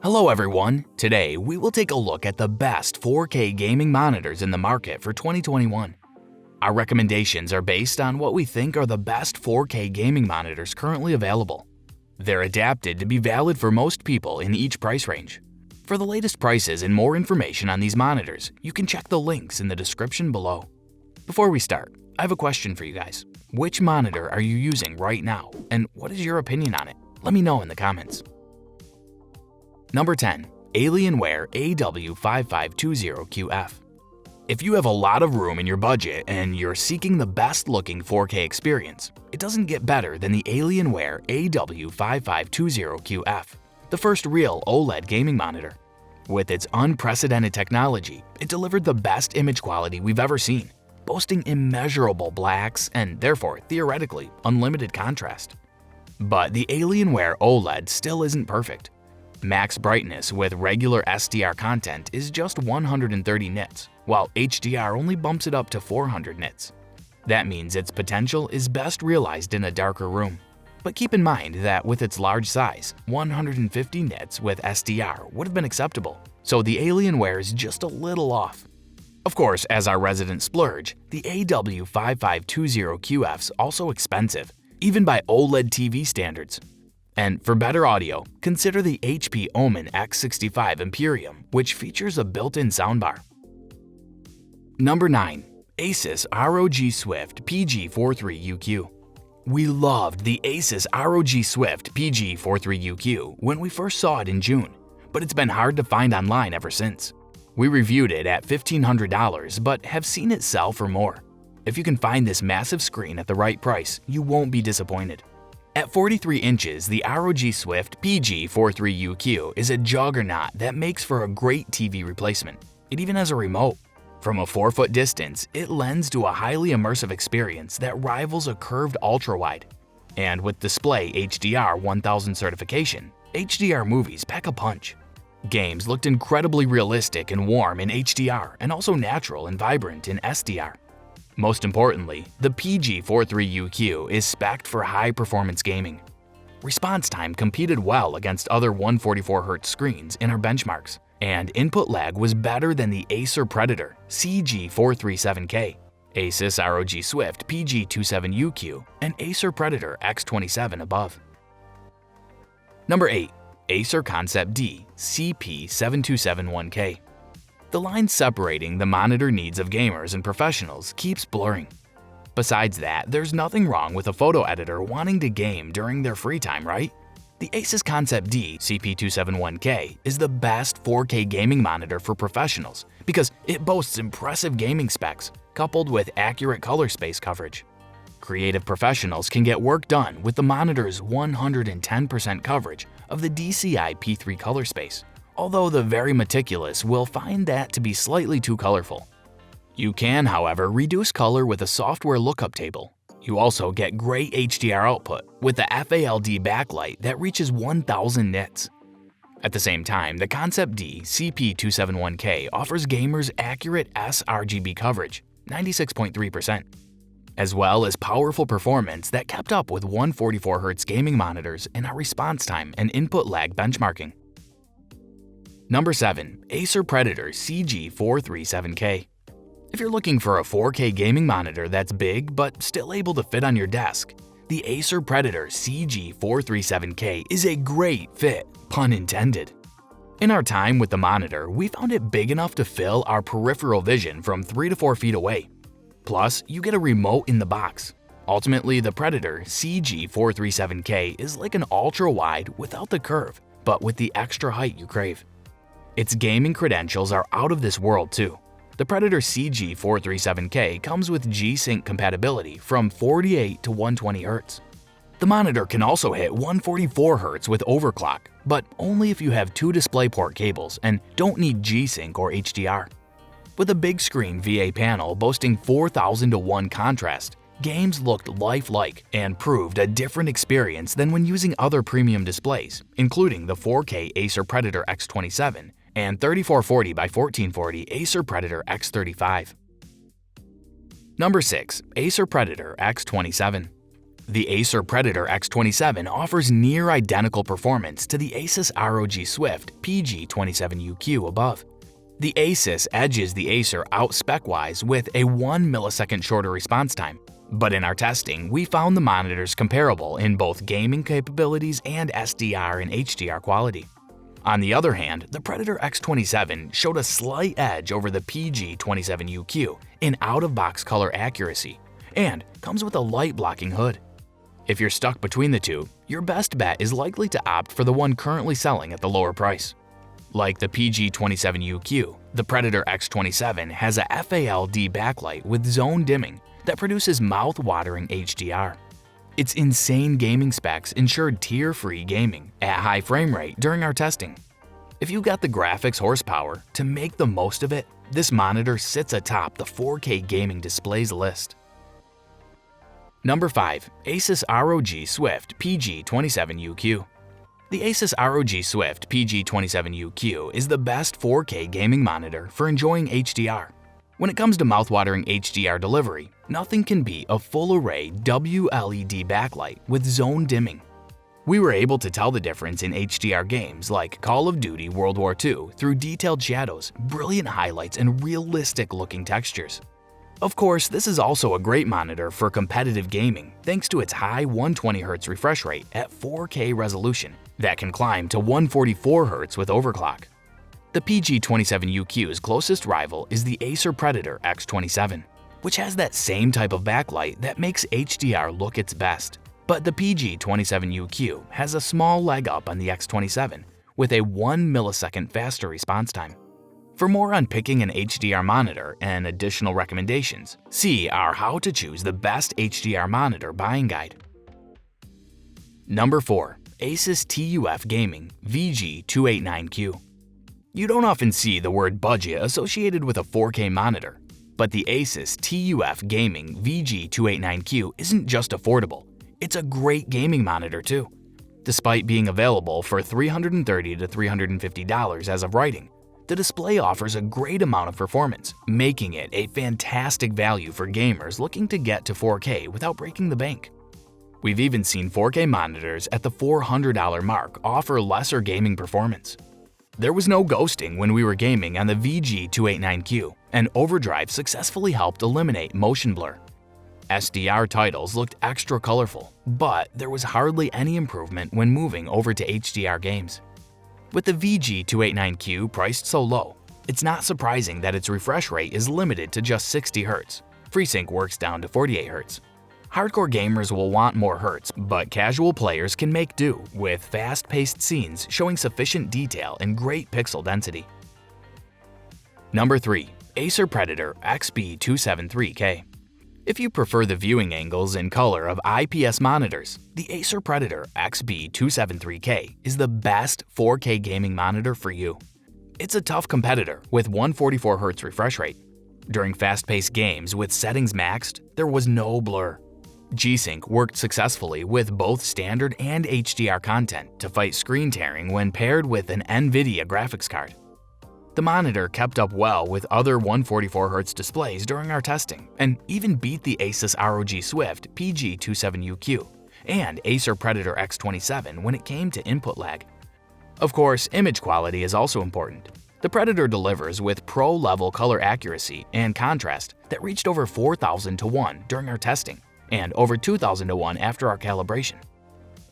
Hello everyone! Today we will take a look at the best 4K gaming monitors in the market for 2021. Our recommendations are based on what we think are the best 4K gaming monitors currently available. They're adapted to be valid for most people in each price range. For the latest prices and more information on these monitors, you can check the links in the description below. Before we start, I have a question for you guys. Which monitor are you using right now, and what is your opinion on it? Let me know in the comments. Number 10. Alienware AW5520QF. If you have a lot of room in your budget and you're seeking the best-looking 4K experience, it doesn't get better than the Alienware AW5520QF, the first real OLED gaming monitor. With its unprecedented technology, it delivered the best image quality we've ever seen, boasting immeasurable blacks and therefore, theoretically, unlimited contrast. But the Alienware OLED still isn't perfect. Max brightness with regular SDR content is just 130 nits, while HDR only bumps it up to 400 nits. That means its potential is best realized in a darker room. But keep in mind that with its large size, 150 nits with SDR would have been acceptable, so the Alienware is just a little off. Of course, as our resident splurge, the AW5520QF's also expensive, even by OLED TV standards. And for better audio, consider the HP Omen X65 Imperium, which features a built-in soundbar. Number 9. Asus ROG Swift PG43UQ. We loved the Asus ROG Swift PG43UQ when we first saw it in June, but it's been hard to find online ever since. We reviewed it at $1,500 but have seen it sell for more. If you can find this massive screen at the right price, you won't be disappointed. At 43 inches, the ROG Swift PG43UQ is a juggernaut that makes for a great TV replacement. It even has a remote. From a 4-foot distance, it lends to a highly immersive experience that rivals a curved ultrawide. And with display HDR 1000 certification, HDR movies pack a punch. Games looked incredibly realistic and warm in HDR and also natural and vibrant in SDR. Most importantly, the PG43UQ is spec'd for high-performance gaming. Response time competed well against other 144Hz screens in our benchmarks, and input lag was better than the Acer Predator CG437K, Asus ROG Swift PG27UQ, and Acer Predator X27 above. Number 8. Acer Concept D CP7271K. The line separating the monitor needs of gamers and professionals keeps blurring. Besides that, there's nothing wrong with a photo editor wanting to game during their free time, right? The Asus Concept D CP271K is the best 4K gaming monitor for professionals because it boasts impressive gaming specs coupled with accurate color space coverage. Creative professionals can get work done with the monitor's 110% coverage of the DCI P3 color space, although the very meticulous will find that to be slightly too colorful. You can, however, reduce color with a software lookup table. You also get great HDR output with the FALD backlight that reaches 1000 nits. At the same time, the Concept D CP271K offers gamers accurate sRGB coverage, 96.3%, as well as powerful performance that kept up with 144Hz gaming monitors in our response time and input lag benchmarking. Number 7. Acer Predator CG437K. If you're looking for a 4K gaming monitor that's big but still able to fit on your desk, the Acer Predator CG437K is a great fit, pun intended. In our time with the monitor, we found it big enough to fill our peripheral vision from 3 to 4 feet away. Plus, you get a remote in the box. Ultimately, the Predator CG437K is like an ultra-wide without the curve, but with the extra height you crave. Its gaming credentials are out of this world too. The Predator CG437K comes with G-Sync compatibility from 48 to 120 Hz. The monitor can also hit 144 Hz with overclock, but only if you have 2 DisplayPort cables and don't need G-Sync or HDR. With a big screen VA panel boasting 4000 to 1 contrast, games looked lifelike and proved a different experience than when using other premium displays, including the 4K Acer Predator X27 and 3440 by 1440 Acer Predator X35. Number 6. Acer Predator X27. The Acer Predator X27 offers near-identical performance to the Asus ROG Swift PG27UQ above. The Asus edges the Acer out spec-wise with a 1 millisecond shorter response time, but in our testing, we found the monitors comparable in both gaming capabilities and SDR and HDR quality. On the other hand, the Predator X27 showed a slight edge over the PG27UQ in out-of-box color accuracy and comes with a light-blocking hood. If you're stuck between the two, your best bet is likely to opt for the one currently selling at the lower price. Like the PG27UQ, the Predator X27 has a FALD backlight with zone dimming that produces mouth-watering HDR. Its insane gaming specs ensured tear-free gaming at high frame rate during our testing. If you got the graphics horsepower to make the most of it, this monitor sits atop the 4K gaming displays list. Number 5. Asus ROG Swift PG27UQ. The Asus ROG Swift PG27UQ is the best 4K gaming monitor for enjoying HDR. When it comes to mouthwatering HDR delivery, nothing can beat a full-array WLED backlight with zone dimming. We were able to tell the difference in HDR games like Call of Duty World War II through detailed shadows, brilliant highlights, and realistic-looking textures. Of course, this is also a great monitor for competitive gaming thanks to its high 120Hz refresh rate at 4K resolution that can climb to 144Hz with overclock. The PG27UQ's closest rival is the Acer Predator X27, which has that same type of backlight that makes HDR look its best. But the PG27UQ has a small leg up on the X27 with a 1 millisecond faster response time. For more on picking an HDR monitor and additional recommendations, see our How to Choose the Best HDR Monitor buying guide. Number 4. Asus TUF Gaming VG289Q. You don't often see the word budget associated with a 4K monitor, but the Asus TUF Gaming VG289Q isn't just affordable, it's a great gaming monitor too. Despite being available for $330 to $350 as of writing, the display offers a great amount of performance, making it a fantastic value for gamers looking to get to 4K without breaking the bank. We've even seen 4K monitors at the $400 mark offer lesser gaming performance. There was no ghosting when we were gaming on the VG289Q, and overdrive successfully helped eliminate motion blur. SDR titles looked extra colorful, but there was hardly any improvement when moving over to HDR games. With the VG289Q priced so low, it's not surprising that its refresh rate is limited to just 60 Hz. FreeSync works down to 48 Hz. Hardcore gamers will want more Hertz, but casual players can make do with fast-paced scenes showing sufficient detail and great pixel density. Number 3. Acer Predator XB273K. If you prefer the viewing angles and color of IPS monitors, the Acer Predator XB273K is the best 4K gaming monitor for you. It's a tough competitor with 144Hz refresh rate. During fast-paced games with settings maxed, there was no blur. G-Sync worked successfully with both standard and HDR content to fight screen tearing when paired with an NVIDIA graphics card. The monitor kept up well with other 144Hz displays during our testing and even beat the Asus ROG Swift PG27UQ and Acer Predator X27 when it came to input lag. Of course, image quality is also important. The Predator delivers with pro-level color accuracy and contrast that reached over 4,000 to 1 during our testing and over 2,000 to 1 after our calibration.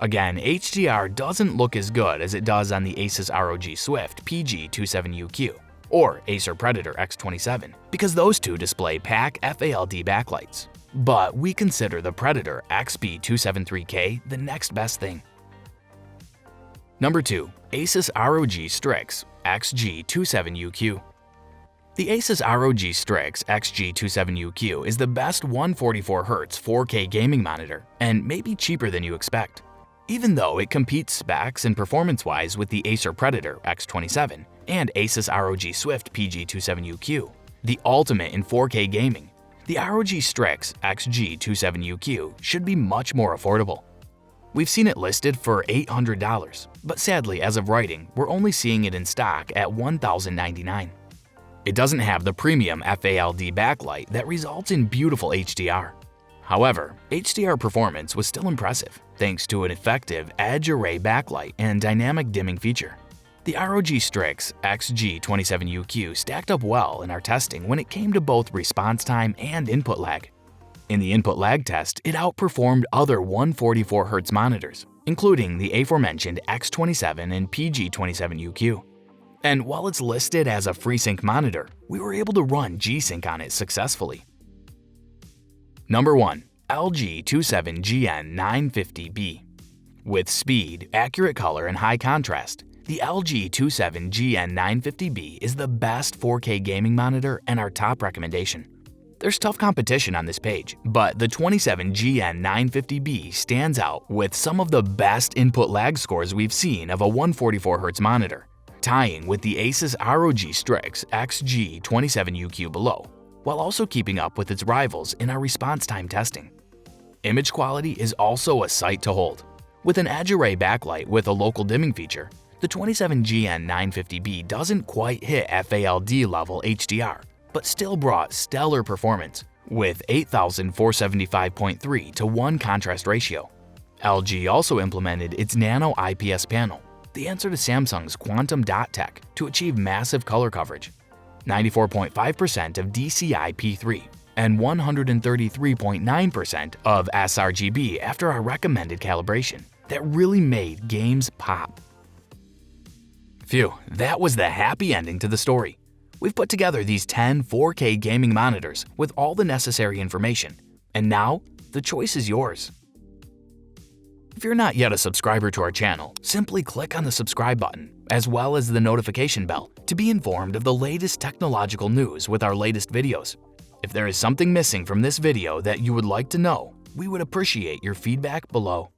Again, HDR doesn't look as good as it does on the Asus ROG Swift PG27UQ or Acer Predator X27 because those two display PAC FALD backlights. But we consider the Predator XB273K the next best thing. Number 2. Asus ROG Strix XG27UQ. The Asus ROG Strix XG27UQ is the best 144Hz 4K gaming monitor and may be cheaper than you expect. Even though it competes specs and performance-wise with the Acer Predator X27 and Asus ROG Swift PG27UQ, the ultimate in 4K gaming, the ROG Strix XG27UQ should be much more affordable. We've seen it listed for $800, but sadly, as of writing, we're only seeing it in stock at $1,099. It doesn't have the premium FALD backlight that results in beautiful HDR. However, HDR performance was still impressive thanks to an effective edge array backlight and dynamic dimming feature. The ROG Strix XG27UQ stacked up well in our testing when it came to both response time and input lag. In the input lag test, it outperformed other 144Hz monitors, including the aforementioned X27 and PG27UQ. And while it's listed as a FreeSync monitor, we were able to run G-Sync on it successfully. Number 1. LG27GN950B. With speed, accurate color, and high contrast, the LG27GN950B is the best 4K gaming monitor and our top recommendation. There's tough competition on this page, but the 27GN950B stands out with some of the best input lag scores we've seen of a 144Hz monitor, tying with the Asus ROG Strix XG27UQ below, while also keeping up with its rivals in our response time testing. Image quality is also a sight to hold. With an edge array backlight with a local dimming feature, the 27GN950B doesn't quite hit FALD level HDR, but still brought stellar performance with 8475.3 to 1 contrast ratio. LG also implemented its Nano IPS panel, the answer to Samsung's Quantum Dot Tech, to achieve massive color coverage, 94.5% of DCI-P3 and 133.9% of sRGB after our recommended calibration that really made games pop. Phew, that was the happy ending to the story. We've put together these 10 4K gaming monitors with all the necessary information, and now the choice is yours. If you're not yet a subscriber to our channel, simply click on the subscribe button, as well as the notification bell, to be informed of the latest technological news with our latest videos. If there is something missing from this video that you would like to know, we would appreciate your feedback below.